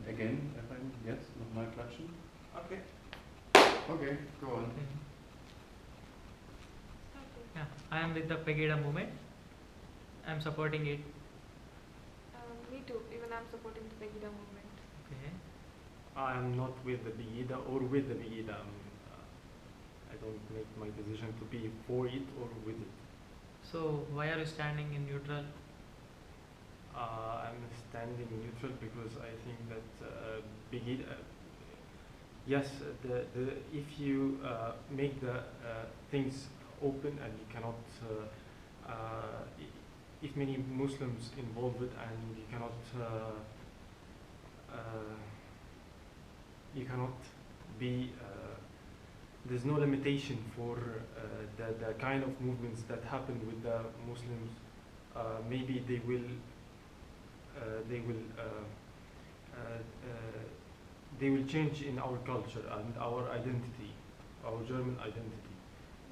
again, if I'm, yes, nochmal klatschen. Okay. Okay, go on. Okay. Yeah, I am with the Pegida movement. I am supporting it. Me too. Even I'm supporting the Pegida movement. Okay. I am not with the Pegida or with the Pegida. I don't make my decision to be for it or with it. So why are you standing in neutral? I'm standing neutral because I think that Pegida. Yes, if you make the things open and you cannot, if many Muslims involved and you cannot be, there's no limitation for the kind of movements that happen with the Muslims. Maybe they will change in our culture and our identity, our German identity.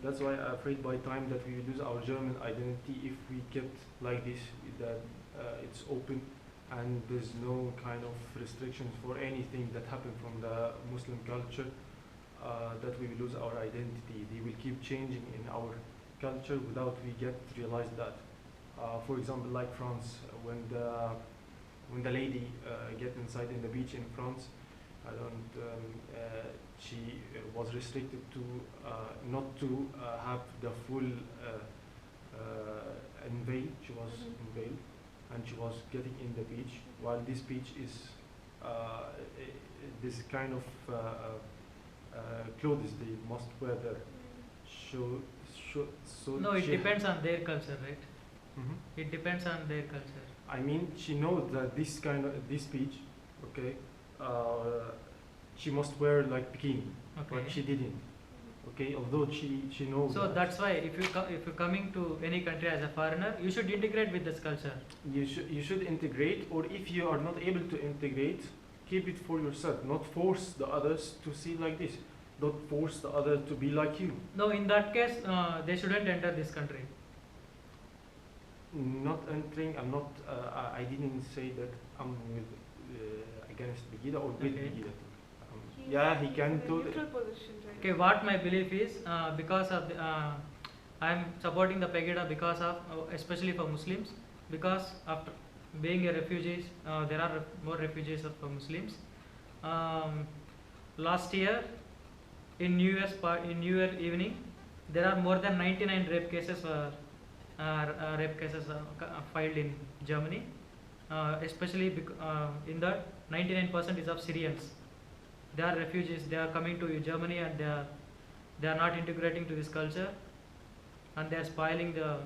That's why I'm afraid by time that we lose our German identity if we kept like this, that it's open and there's no kind of restrictions for anything that happened from the Muslim culture, that we will lose our identity. They will keep changing in our culture without we get to realize that. For example, like France, when the lady get inside in the beach in France, she was restricted to not to have the full unveil. She was unveiled, and she was getting in the beach. While this beach is this kind of clothes they must wear there. So No, it depends on their culture, right? Mhm. It depends on their culture. I mean, she knows that this beach, okay, she must wear like bikini, Okay. but she didn't. Okay, although she knows. So that's why if you're coming to any country as a foreigner, you should integrate with this culture. You should integrate, or if you are not able to integrate, keep it for yourself. Not force the others to see like this. Don't force the other to be like you. No, in that case, they shouldn't enter this country. Not entering. I'm not. I didn't say that I'm with against Begida or with Okay. Begida. Yeah, he can He's in do a it. neutral position, right? Okay, what my belief is, because of the, I'm supporting the Pegida because of, especially for Muslims, because after being a refugees, there are more refugees of Muslims. Last year, in New Year evening, there are more than 99 rape cases filed in Germany, especially in that 99% is of Syrians. They are refugees. They are coming to Germany and they are not integrating to this culture, and they are spoiling the.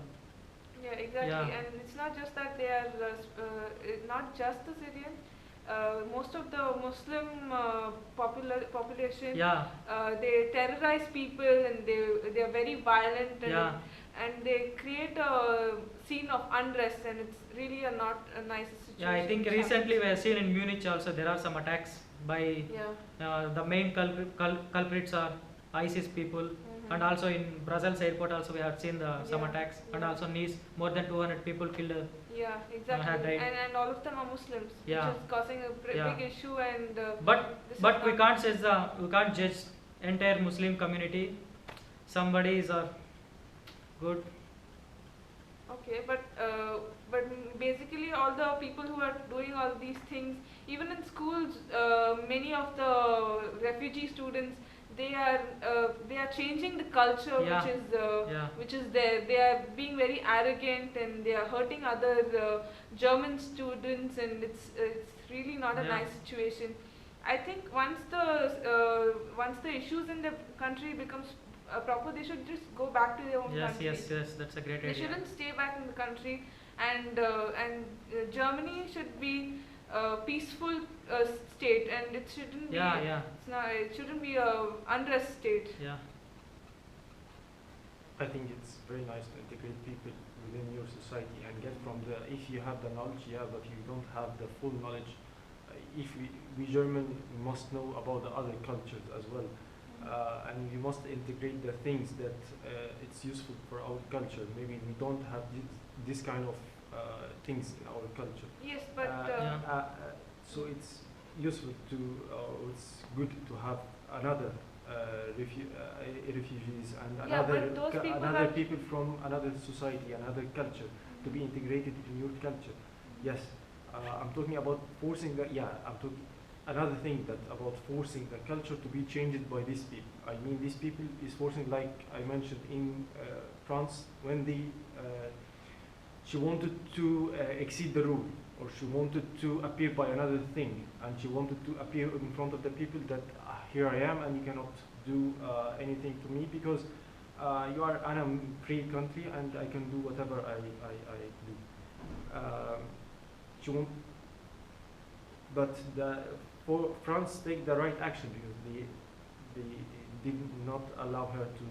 Yeah, exactly. Yeah. And it's not just that they are not just the Syrians. Most of the Muslim population, Yeah. they terrorize people and they are very violent and Yeah. and they create a scene of unrest, and it's really not a nice situation. Yeah, I think which recently we happens. have seen in Munich also there are some attacks by Yeah. the main culprits are ISIS people, Mhm. and also in Brussels airport also we have seen some Yeah, attacks, and yeah. also Nice more than 200 people killed. Yeah, had exactly. died. And all of them are Muslims, Yeah. which is causing a Yeah. big issue. And But this is we not- can't judge entire Muslim community. Somebody is good. Okay, but basically all the people who are doing all these things, even in schools, many of the refugee students, they are changing the culture, Yeah. Yeah. which is there. They are being very arrogant and they are hurting other German students, and it's really not a Yeah. nice situation. I think once the issues in the country becomes proper, they should just go back to their own Yes, country. yes, that's a great They idea. shouldn't stay back in the country, and Germany should be a peaceful state, and it shouldn't Yeah, be. yeah, It shouldn't be a unrest state. yeah. I think it's very nice to integrate people within your society and get from the. If you have the knowledge, yeah, but you don't have the full knowledge. If we German must know about the other cultures as well. And we must integrate the things that it's useful for our culture. Maybe we don't have this kind of things in our culture. Yes, but Yeah. So useful to, it's good to have another refugees and Yeah, but those people another have- people from another society, another culture, to be integrated in your culture. Yes, I'm talking about forcing the, yeah, I'm talking, another thing that about forcing the culture to be changed by these people. I mean, these people is forcing, like I mentioned in France, when she wanted to exceed the rule, or she wanted to appear by another thing, and she wanted to appear in front of the people that here I am, and you cannot do anything to me because you are an free country, and I can do whatever I do. She won't, but for France take the right action because they did not allow her to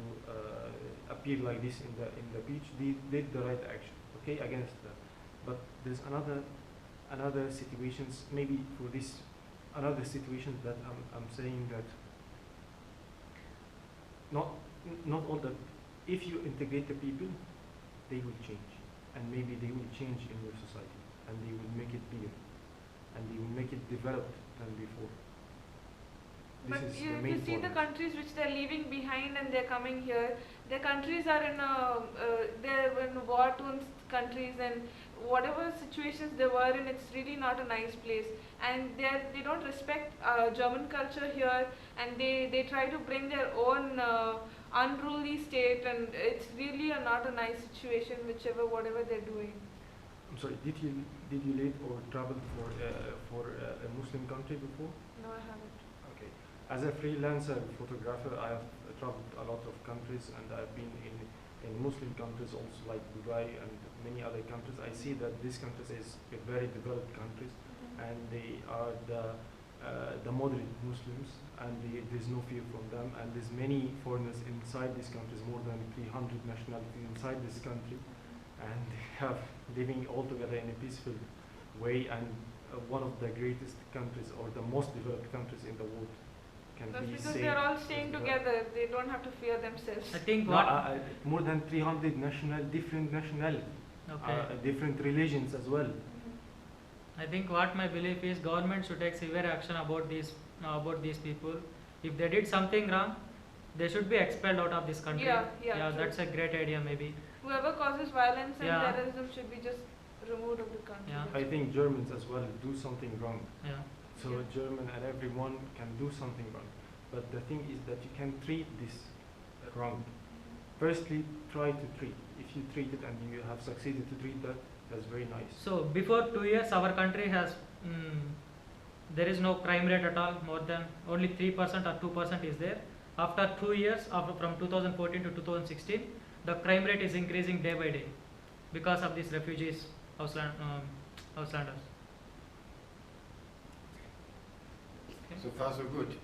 appear like this in the beach. They did the right action, okay, against her. But there's another situations, maybe for this another situation that I'm saying that not all the, if you integrate the people, they will change, and maybe they will change in your society, and they will make it bigger, and they will make it developed than before. But This is you, the if main you see the point. countries which they're leaving behind and they're coming here, their countries are in they're in war-torn countries, and whatever situations they were in, it's really not a nice place. And they don't respect German culture here, and they try to bring their own unruly state, and it's really not a nice situation, whatever they're doing. I'm sorry. Did you live or travel for a Muslim country before? No, I haven't. Okay. As a freelancer photographer, I have traveled a lot of countries, and I've been in Muslim countries also, like Dubai and many other countries. I see that these countries is a very developed countries, and they are the moderate Muslims, and there's no fear from them, and there's many foreigners inside these countries, more than 300 nationalities inside this country, and they have living all together in a peaceful way, and one of the greatest countries or the most developed countries in the world can That's be because safe they're all as staying well. together. They don't have to fear themselves. I think No, what more than 300 different nationalities, okay. different religions as well. I think what my belief is, government should take severe action about these people. If they did something wrong, they should be expelled out of this country. Yeah, true. That's a great idea maybe. Whoever causes violence and Yeah. terrorism should be just removed of the country. Yeah. I think Germans as well do something wrong. Yeah. So Yeah. German and everyone can do something wrong. But the thing is that you can treat this wrong. Firstly, try to treat. If you treat it and you have succeeded to treat that, that's very nice. So before 2 years, our country has there is no crime rate at all. More than only 3% or 2% is there. After 2 years, from 2014 to 2016, the crime rate is increasing day by day because of these refugees, Auslanders. So far, so good.